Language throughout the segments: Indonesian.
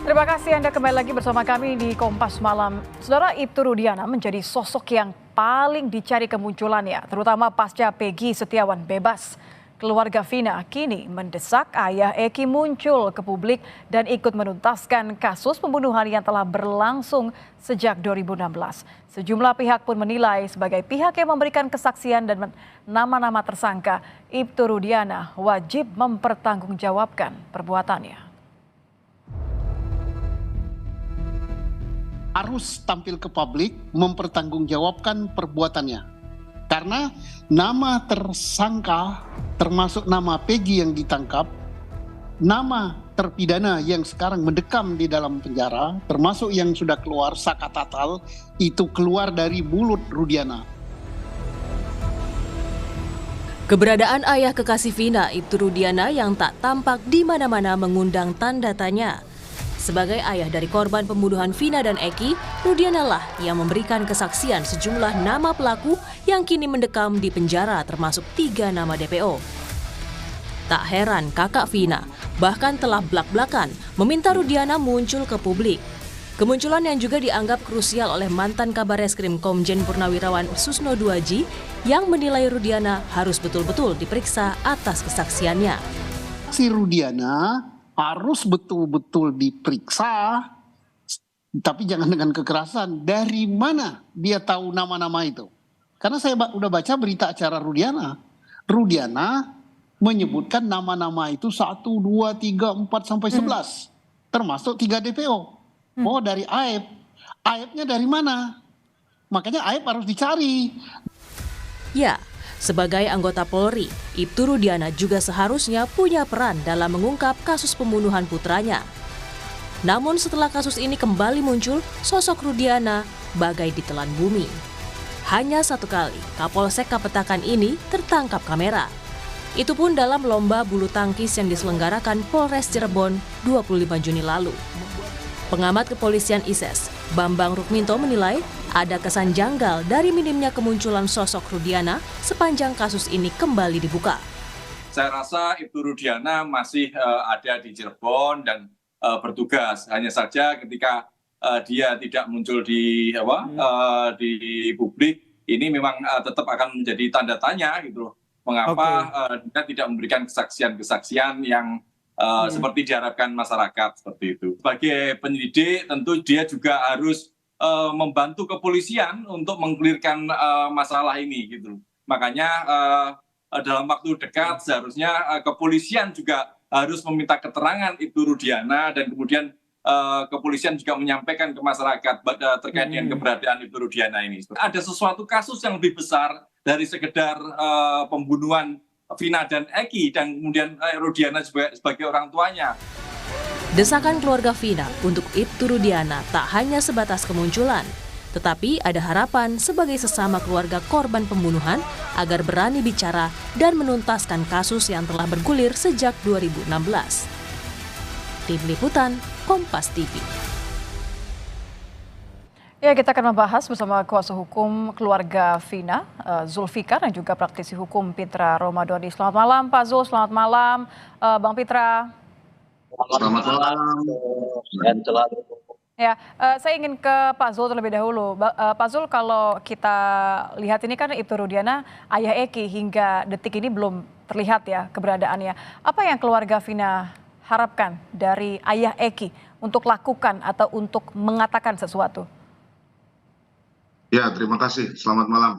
Terima kasih Anda kembali lagi bersama kami di Kompas Malam. Saudara, Ibtu Rudiana menjadi sosok yang paling dicari kemunculannya, terutama pasca Peggy Setiawan bebas. Keluarga Vina kini mendesak ayah Eki muncul ke publik dan ikut menuntaskan kasus pembunuhan yang telah berlangsung sejak 2016. Sejumlah pihak pun menilai sebagai pihak yang memberikan kesaksian dan nama-nama tersangka, Ibtu Rudiana wajib mempertanggungjawabkan perbuatannya. Harus tampil ke publik mempertanggungjawabkan perbuatannya. Karena nama tersangka termasuk nama Peggy yang ditangkap, nama terpidana yang sekarang mendekam di dalam penjara, termasuk yang sudah keluar Sakatatal, itu keluar dari mulut Rudiana. Keberadaan ayah kekasih Vina, Ibtu Rudiana yang tak tampak di mana-mana mengundang tanda tanya. Sebagai ayah dari korban pembunuhan Vina dan Eki, Rudiana lah yang memberikan kesaksian sejumlah nama pelaku yang kini mendekam di penjara termasuk 3 nama DPO. Tak heran kakak Vina bahkan telah blak-blakan meminta Rudiana muncul ke publik. Kemunculan yang juga dianggap krusial oleh mantan Kabar Reskrim Komjen Purnawirawan Susno Duaji yang menilai Rudiana harus betul-betul diperiksa atas kesaksiannya. Si Rudiana harus betul-betul diperiksa, tapi jangan dengan kekerasan. Dari mana dia tahu nama-nama itu? Karena saya udah baca berita acara Rudiana. Rudiana menyebutkan nama-nama itu 1, 2, 3, 4, sampai 11. Termasuk 3 DPO. Oh, dari Aib. Aibnya dari mana? Makanya Aib harus dicari. Ya, sebagai anggota Polri, Ibtu Rudiana juga seharusnya punya peran dalam mengungkap kasus pembunuhan putranya. Namun setelah kasus ini kembali muncul, sosok Rudiana bagai ditelan bumi. Hanya 1 kali Kapolsek Kapetakan ini tertangkap kamera. Itu pun dalam lomba bulu tangkis yang diselenggarakan Polres Cirebon 25 Juni lalu. Pengamat kepolisian ISES, Bambang Rukminto menilai ada kesan janggal dari minimnya kemunculan sosok Rudiana sepanjang kasus ini kembali dibuka. Saya rasa Ibtu Rudiana masih ada di Cirebon dan bertugas. Hanya saja ketika dia tidak muncul di publik, ini memang tetap akan menjadi tanda tanya gitu loh. Mengapa dia tidak memberikan kesaksian-kesaksian yang seperti diharapkan masyarakat seperti itu. Sebagai penyelidik tentu dia juga harus membantu kepolisian untuk mengklirkan masalah ini gitu. Makanya dalam waktu dekat seharusnya kepolisian juga harus meminta keterangan Ibtu Rudiana dan kemudian kepolisian juga menyampaikan ke masyarakat terkait dengan keberadaan Ibtu Rudiana ini. Ada sesuatu kasus yang lebih besar dari sekedar pembunuhan Vina dan Eki dan kemudian Rudiana sebagai orang tuanya. Desakan keluarga Vina untuk Ibtu Rudiana tak hanya sebatas kemunculan, tetapi ada harapan sebagai sesama keluarga korban pembunuhan agar berani bicara dan menuntaskan kasus yang telah bergulir sejak 2016. Tim Liputan, Kompas TV. Ya, kita akan membahas bersama kuasa hukum keluarga Vina, Zulfikar, dan juga praktisi hukum Pitra Romadhoni. Selamat malam Pak Zul, selamat malam Bang Pitra. Selamat malam. Ya, saya ingin ke Pak Zul terlebih dahulu. Pak Zul, kalau kita lihat ini kan Ibtu Rudiana, ayah Eki, hingga detik ini belum terlihat ya keberadaannya. Apa yang keluarga Vina harapkan dari ayah Eki untuk lakukan atau untuk mengatakan sesuatu? Ya, terima kasih. Selamat malam.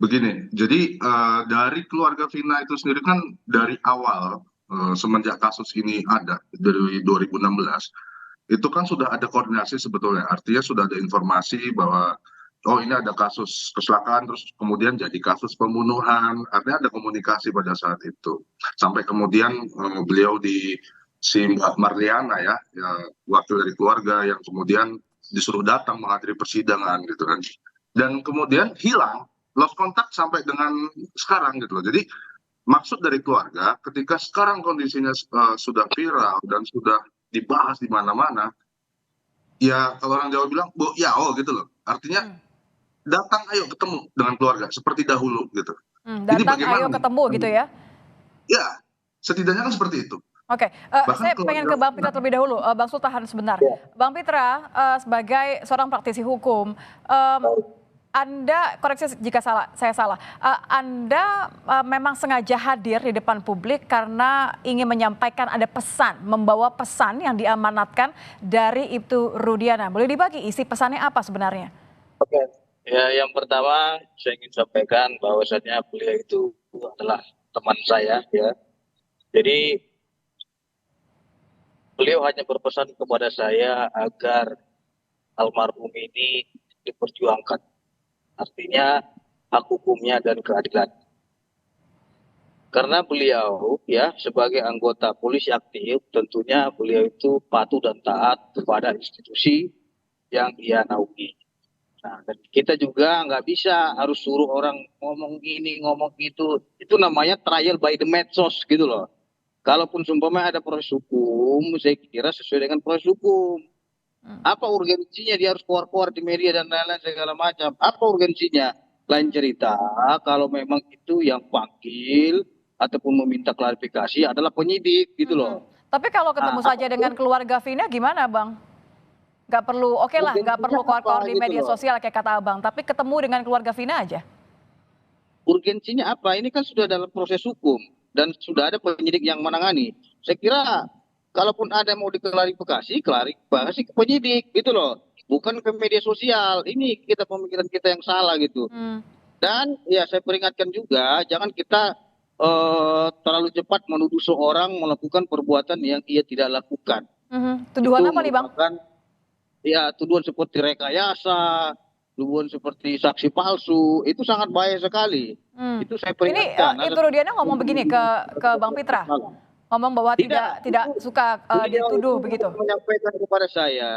Begini, jadi dari keluarga Vina itu sendiri kan dari awal semenjak kasus ini ada dari 2016, itu kan sudah ada koordinasi sebetulnya. Artinya sudah ada informasi bahwa oh ini ada kasus kecelakaan terus kemudian jadi kasus pembunuhan. Artinya ada komunikasi pada saat itu. Sampai kemudian beliau si Mbak Marliana ya wakil dari keluarga yang kemudian disuruh datang menghadiri persidangan gitu kan, dan kemudian hilang, lost contact sampai dengan sekarang gitu loh. Jadi maksud dari keluarga ketika sekarang kondisinya sudah viral dan sudah dibahas di mana-mana, ya kalau orang Jawa bilang gitu loh, artinya datang ayo ketemu dengan keluarga seperti dahulu gitu. Jadi Datang ayo ketemu gitu ya? Ya, setidaknya kan seperti itu. Oke, Bahkan saya pengen ke Bang Pitra terlebih dahulu. Bang Sul tahan sebentar. Bang Pitra, sebagai seorang praktisi hukum, Anda koreksi jika saya salah. Anda memang sengaja hadir di depan publik karena ingin menyampaikan ada pesan, membawa pesan yang diamanatkan dari Ibtu Rudiana. Boleh dibagi isi pesannya apa sebenarnya? Oke. Ya, yang pertama saya ingin sampaikan bahwasannya beliau itu adalah teman saya, ya. Jadi beliau hanya berpesan kepada saya agar almarhum ini diperjuangkan. Artinya hak hukumnya dan keadilan. Karena beliau ya sebagai anggota polisi aktif, tentunya beliau itu patuh dan taat kepada institusi yang dia naungi. Nah, dan kita juga nggak bisa harus suruh orang ngomong gini, ngomong gitu. Itu namanya trial by the medsos gitu loh. Kalaupun sumpamanya ada proses hukum, saya kira sesuai dengan proses hukum. Apa urgensinya dia harus keluar-keluar di media dan lain-lain segala macam? Apa urgensinya? Lain cerita, kalau memang itu yang panggil ataupun meminta klarifikasi adalah penyidik gitu loh. Tapi kalau ketemu saja dengan keluarga Vina gimana, Bang? Nggak perlu, oke lah, nggak perlu keluar-keluar di media sosial kayak kata Abang, tapi ketemu dengan keluarga Vina aja. Urgensinya apa? Ini kan sudah dalam proses hukum dan sudah ada penyidik yang menangani. Saya kira kalaupun ada mau diklarifikasi ke penyidik gitu loh. Bukan ke media sosial. Ini kita pemikiran kita yang salah gitu. Dan ya saya peringatkan juga jangan kita terlalu cepat menuduh seorang melakukan perbuatan yang ia tidak lakukan. Tuduhan apa nih, Bang? Ya, tuduhan seperti rekayasa, tuduhan seperti saksi palsu, itu sangat bahaya sekali. Itu saya peringatkan. Ini Ibtu Rudiana ngomong begini ke Bang Pitra, ngomong bahwa tidak suka dituduh begitu. Menyampaikan kepada saya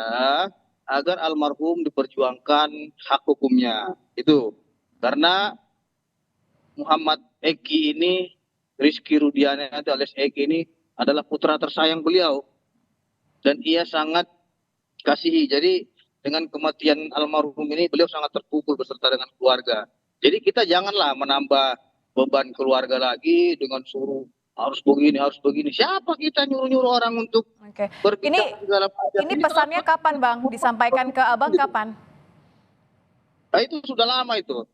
agar almarhum diperjuangkan hak hukumnya. Itu karena Muhammad Eki ini, Rizky Rudiana alias Eki ini adalah putra tersayang beliau dan ia sangat kasihi. Jadi dengan kematian almarhum ini beliau sangat terpukul beserta dengan keluarga. Jadi kita janganlah menambah beban keluarga lagi dengan suruh harus begini. Siapa kita nyuruh-nyuruh orang untuk berbicara segala macam. Ini pesannya kapan, Bang? Disampaikan ke Abang kapan? Nah, itu sudah lama itu.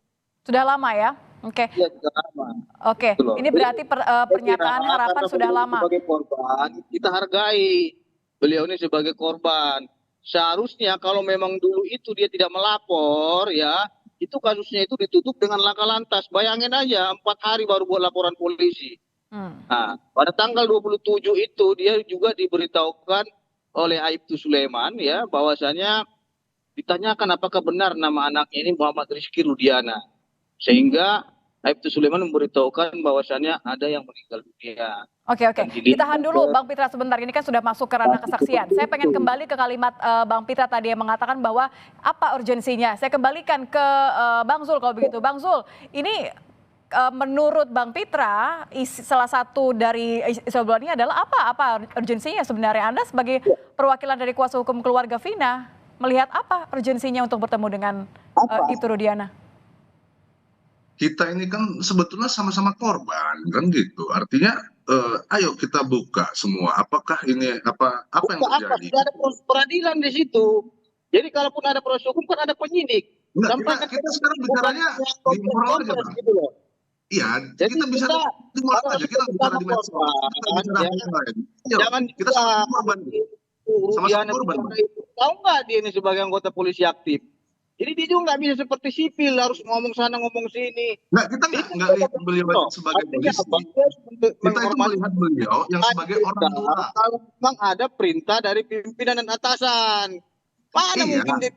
Sudah lama ya? Oke. Ya, sudah lama. Oke. Ini berarti pernyataan harapan sudah lama. Sebagai korban, kita hargai beliau ini sebagai korban. Seharusnya kalau memang dulu itu dia tidak melapor ya, itu kasusnya itu ditutup dengan laka lantas. Bayangin aja 4 hari baru buat laporan polisi. Nah, pada tanggal 27 itu dia juga diberitahukan oleh Aibtu Sulaiman ya bahwasanya ditanyakan apakah benar nama anaknya ini Muhammad Rizky Rudiana. Sehingga Aibtu Sulaiman memberitahukan bahwasannya ada yang meninggal dunia. Oke. Ditahan dulu Bang Pitra sebentar. Ini kan sudah masuk ke ranah kesaksian. Saya pengen kembali ke kalimat Bang Pitra tadi yang mengatakan bahwa apa urgensinya. Saya kembalikan ke Bang Zul kalau begitu. Bang Zul, ini menurut Bang Pitra salah satu dari isu ini adalah apa urgensinya sebenarnya? Anda sebagai perwakilan dari kuasa hukum keluarga Vina melihat apa urgensinya untuk bertemu dengan Ibtu Rudiana? Kita ini kan sebetulnya sama-sama korban kan gitu. Artinya ayo kita buka semua. Apakah ini apa yang terjadi? Sudah ada proses peradilan di situ. Jadi kalaupun ada proses hukum kan ada penyidik. Kita sekarang bicaranya di moral aja, Bang. Iya, kita bisa di moral aja. Kita bicara di medsos. Jangan kita sama korban. Sama-sama korban. Tahu nggak dia ini sebagai anggota polisi aktif? Jadi dia juga nggak bisa seperti sipil harus ngomong sana ngomong sini. Kita nggak lihat beliau sebagai polisi. Kita itu melihat beliau yang sebagai orang tua. Kalau memang ada perintah dari pimpinan dan atasan, mana mungkin dia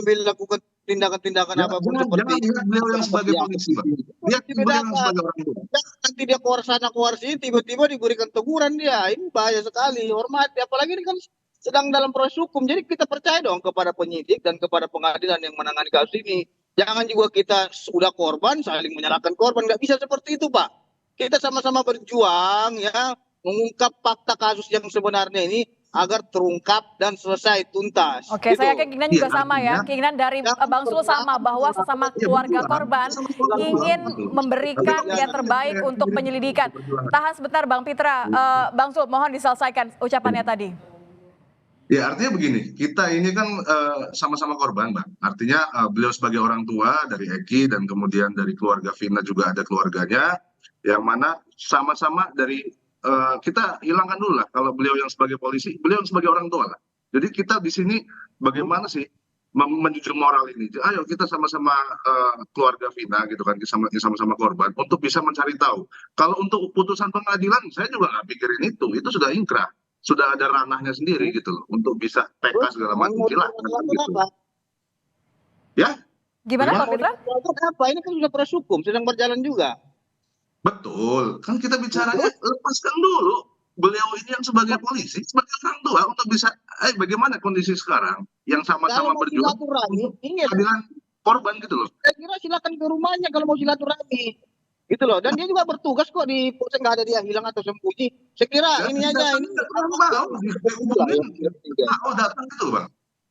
ambil lakukan tindakan-tindakan apapun seperti jangan lihat beliau yang sebagai polisi, Pak. Lihat beliau yang sebagai orang tua. Nanti dia keluar sana keluar sini tiba-tiba diberikan teguran dia. Ini bahaya sekali. Hormati, apalagi ini kan sedang dalam proses hukum. Jadi kita percaya dong kepada penyidik dan kepada pengadilan yang menangani kasus ini. Jangan juga kita sudah korban saling menyalahkan korban. Nggak bisa seperti itu, Pak. Kita sama-sama berjuang ya mengungkap fakta kasus yang sebenarnya ini agar terungkap dan selesai tuntas. Oke, Gitu. saya yakin keinginan juga Iya, sama ya. artinya- Keinginan dari Bang Sul sama bahwa sesama keluarga korban ingin memberikan yang terbaik untuk penyelidikan. Tahan sebentar Bang Pitra. Bang Sul, mohon diselesaikan ucapannya tadi. Ya, artinya begini, kita ini kan sama-sama korban, Bang. Artinya beliau sebagai orang tua dari Eki dan kemudian dari keluarga Vina juga ada keluarganya, yang mana sama-sama dari kita hilangkan dulu lah kalau beliau yang sebagai polisi, beliau yang sebagai orang tua lah. Jadi kita di sini bagaimana sih menjunjung moral ini? Ayo kita sama-sama keluarga Vina gitu kan, sama-sama korban untuk bisa mencari tahu. Kalau untuk putusan pengadilan, saya juga nggak pikirin itu sudah inkrah. Sudah ada ranahnya sendiri gitu loh untuk bisa PK segala macam silakan gitu. Ya, Gimana Bang Pitra? Apa? Ini kan sudah proses hukum, sedang berjalan juga. betul. Kan kita bicaranya lepaskan dulu beliau ini yang sebagai polisi, sebagai orang tua untuk bisa bagaimana kondisi sekarang yang sama-sama Kalau mau berjuang silaturahmi, ini keadilan korban gitu loh. saya kira silakan ke rumahnya kalau mau silaturahmi. Gitu loh. Dan dia juga bertugas kok di polsek, nggak ada dia hilang atau sembunyi. Saya kira ini aja ini mau datang gitu Bang.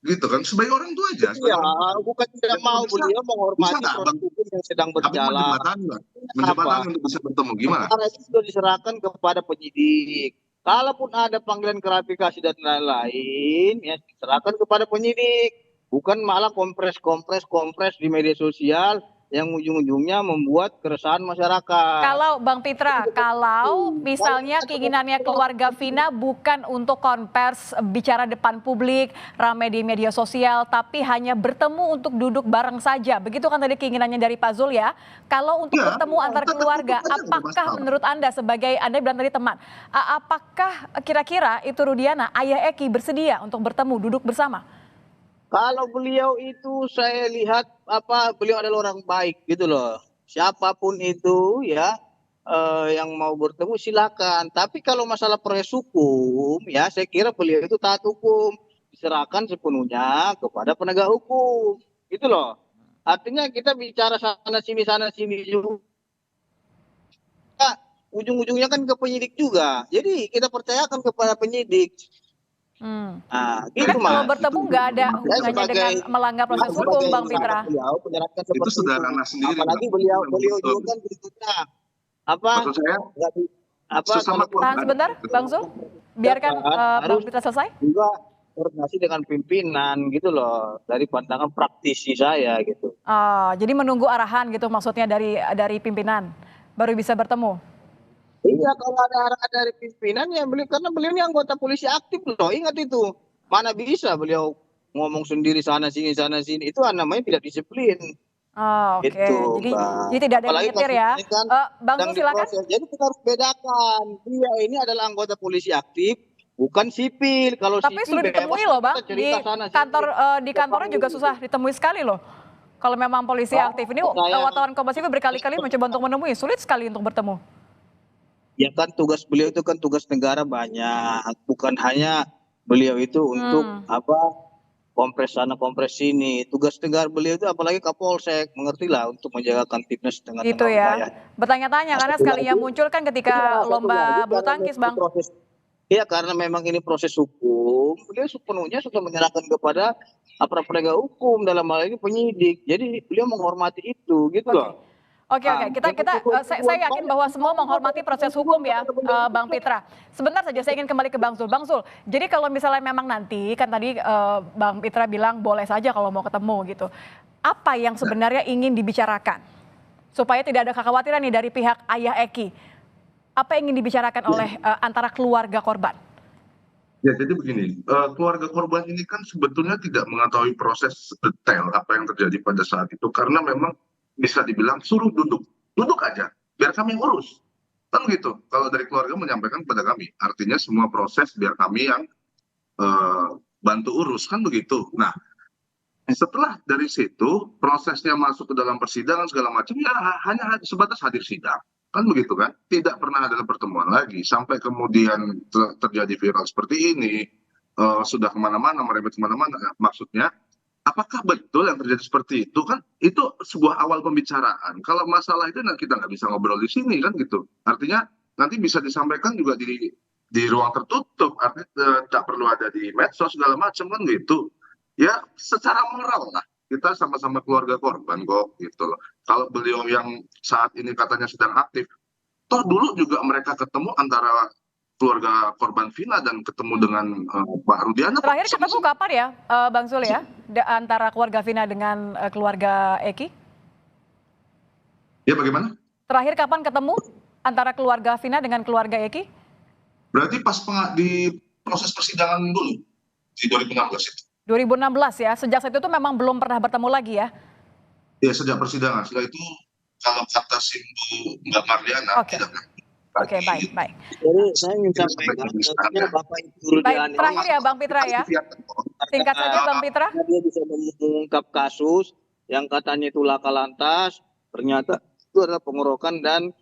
Gitu kan sebagai orang tua aja. ya, bukan tidak mau beliau menghormati Bisa nggak, proses hukum yang sedang Tapi berjalan. menjembatani untuk bisa bertemu gimana? Karena itu sudah diserahkan kepada penyidik. Kalaupun ada panggilan klarifikasi dan lain-lain, ya diserahkan kepada penyidik. Bukan malah kompres di media sosial yang ujung-ujungnya membuat keresahan masyarakat. Kalau Bang Pitra, kalau misalnya keinginannya keluarga Vina bukan untuk konvers bicara depan publik, ramai di media sosial, tapi hanya bertemu untuk duduk bareng saja. Begitu kan tadi keinginannya dari Pak Zul ya. Kalau untuk Ya, bertemu antar keluarga, tetap aja apakah masalah. menurut Anda sebagai Anda bilang tadi teman, apakah kira-kira itu Rudiana, ayah Eki bersedia untuk bertemu, duduk bersama? Kalau beliau itu saya lihat beliau adalah orang baik gitu loh. Siapapun itu ya yang mau bertemu silakan. Tapi kalau masalah proses hukum ya saya kira beliau itu taat hukum, diserahkan sepenuhnya kepada penegak hukum. Gitu loh. Artinya kita bicara sana sini juga. Ujung-ujungnya kan ke penyidik juga. Jadi kita percayakan kepada penyidik. Nah, gitu Kan kalau Mas. bertemu nggak ada hubungannya dengan melanggar proses hukum, Bang Pitra. Beliau menyerahkan Itu seperti sudah ranah sendiri. apalagi Bang. beliau Betul. juga kan berikutnya Maksud saya nggak di- sesama kalau Tahan sebentar, Bang Zul. Biarkan Bang Harus- Pitra selesai. juga koordinasi dengan pimpinan gitu loh dari pandangan praktisi saya gitu. Jadi menunggu arahan gitu maksudnya dari pimpinan baru bisa bertemu. Iya, kalau ada arahan dari pimpinan ya beliau, karena beliau ini anggota polisi aktif loh, ingat itu. Mana bisa beliau ngomong sendiri sana sini itu namanya tidak disiplin. Oke. Gitu, Jadi Mbak. tidak ada yang Apalagi menyetir ya. kasus ini kan Bang sedang Zul silakan. diproses. Jadi kita harus bedakan. Dia ini adalah anggota polisi aktif, bukan sipil. Kalau Tapi sipil sudah bebas ditemui loh, Bang. kita cerita sana sini. Di kantornya juga susah ditemui sekali loh. Kalau memang polisi aktif ini wartawan Kompas TV berkali-kali mencoba untuk menemui, sulit sekali untuk bertemu. Ya kan tugas beliau itu kan tugas negara banyak, bukan hanya beliau itu untuk kompres sana kompres sini. Tugas negara beliau itu apalagi Kapolsek, mengertilah untuk menjaga Kamtibnas dengan Gitu ya. Bertanya-tanya karena sekalinya muncul kan ketika lomba bulu tangkis, Bang. Iya, karena memang ini proses hukum, beliau sepenuhnya sudah menyerahkan kepada aparat penegak hukum, dalam hal ini penyidik. Jadi beliau menghormati itu, gitu loh. Oke. Saya yakin bahwa semua menghormati proses hukum ya, Bang Pitra. Sebentar saja saya ingin kembali ke Bang Zul. Bang Zul, jadi kalau misalnya memang nanti kan tadi Bang Pitra bilang boleh saja kalau mau ketemu gitu. Apa yang sebenarnya ingin dibicarakan supaya tidak ada kekhawatiran nih dari pihak ayah Eki? Apa yang ingin dibicarakan oleh antara keluarga korban? Ya, jadi begini, keluarga korban ini kan sebetulnya tidak mengetahui proses detail apa yang terjadi pada saat itu karena memang bisa dibilang suruh duduk aja, biar kami urus, kan gitu. Kalau dari keluarga menyampaikan kepada kami, artinya semua proses biar kami yang bantu urus, kan begitu. Nah, setelah dari situ prosesnya masuk ke dalam persidangan segala macam, ya hanya sebatas hadir sidang. Kan begitu kan, tidak pernah ada pertemuan lagi sampai kemudian terjadi viral seperti ini, sudah kemana-mana, merembet kemana-mana. Maksudnya apakah betul yang terjadi seperti itu? Kan itu sebuah awal pembicaraan. Kalau masalah itu kita nggak bisa ngobrol di sini kan gitu. Artinya nanti bisa disampaikan juga di di ruang tertutup, artinya tidak perlu ada di medsos segala macam kan gitu. Ya secara moral lah, kita sama-sama keluarga korban kok gitu loh. Kalau beliau yang saat ini katanya sedang aktif, toh dulu juga mereka ketemu antara keluarga korban Vina dan ketemu dengan Pak Rudiana. Terakhir ketemu kapan ya, Bang Zul ya, antara keluarga Vina dengan keluarga Eki? Ya bagaimana? Terakhir kapan ketemu antara keluarga Vina dengan keluarga Eki? Berarti pas di proses persidangan dulu, di 2016 itu. 2016 ya, sejak saat itu memang belum pernah bertemu lagi ya? Ya sejak persidangan, setelah itu kalau kata Simbu Mbak Marliana, tidak lagi. Oke, baik. Jadi saya ingin sampaikan, tentunya Bapak Ibu Rudiana. Baik, terakhir ya Bang Pitra ya. Singkat saja Bang Pitra. Dia bisa mengungkap kasus yang katanya itu laka lantas, ternyata itu adalah pengeroyokan dan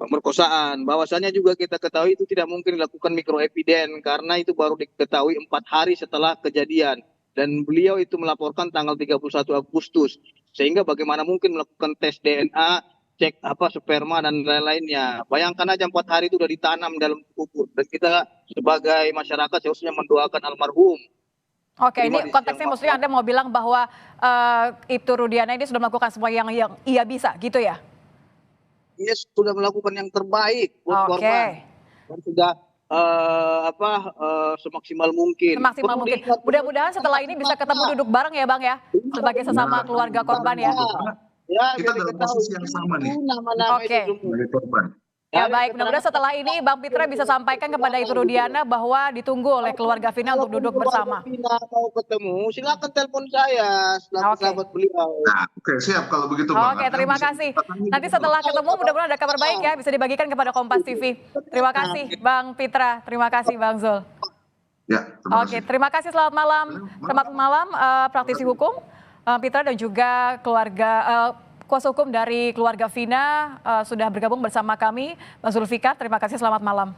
pemerkosaan. Bahwasannya juga kita ketahui itu tidak mungkin dilakukan mikroepiden karena itu baru diketahui 4 hari setelah kejadian. Dan beliau itu melaporkan tanggal 31 Agustus. Sehingga bagaimana mungkin melakukan tes DNA, cek sperma dan lain-lainnya. Bayangkan aja 4 hari itu sudah ditanam dalam kubur. Dan kita sebagai masyarakat seharusnya mendoakan almarhum. Oke, ini konteksnya maksudnya Anda mau bilang bahwa Ibtu Rudiana ini sudah melakukan semua yang ia bisa gitu ya? Dia sudah melakukan yang terbaik buat korban. Dan sudah semaksimal mungkin. Semaksimal mungkin. Mudah-mudahan setelah ini bisa ketemu duduk bareng ya Bang ya, sebagai sesama keluarga korban ya. Ya, kita dalam posisi yang sama nih. Oke. Sebagai korban. Ya baik, mudah-mudahan setelah ini Bang Pitra bisa sampaikan kepada Ibtu Rudiana bahwa ditunggu oleh keluarga Vina untuk duduk bersama. Vina mau ketemu, silakan telepon saya selaku sahabat beliau. Nah, oke, siap kalau begitu Bang. Oke, terima kasih. Nanti setelah ketemu mudah-mudahan ada kabar baik ya, bisa dibagikan kepada Kompas TV. Terima kasih Bang Pitra, terima kasih Bang Zul. Ya, Oke, terima kasih, selamat malam. Selamat malam praktisi hukum Pitra dan juga keluarga kuasa hukum dari keluarga Vina sudah bergabung bersama kami, Bang Zulfikar. Terima kasih, selamat malam.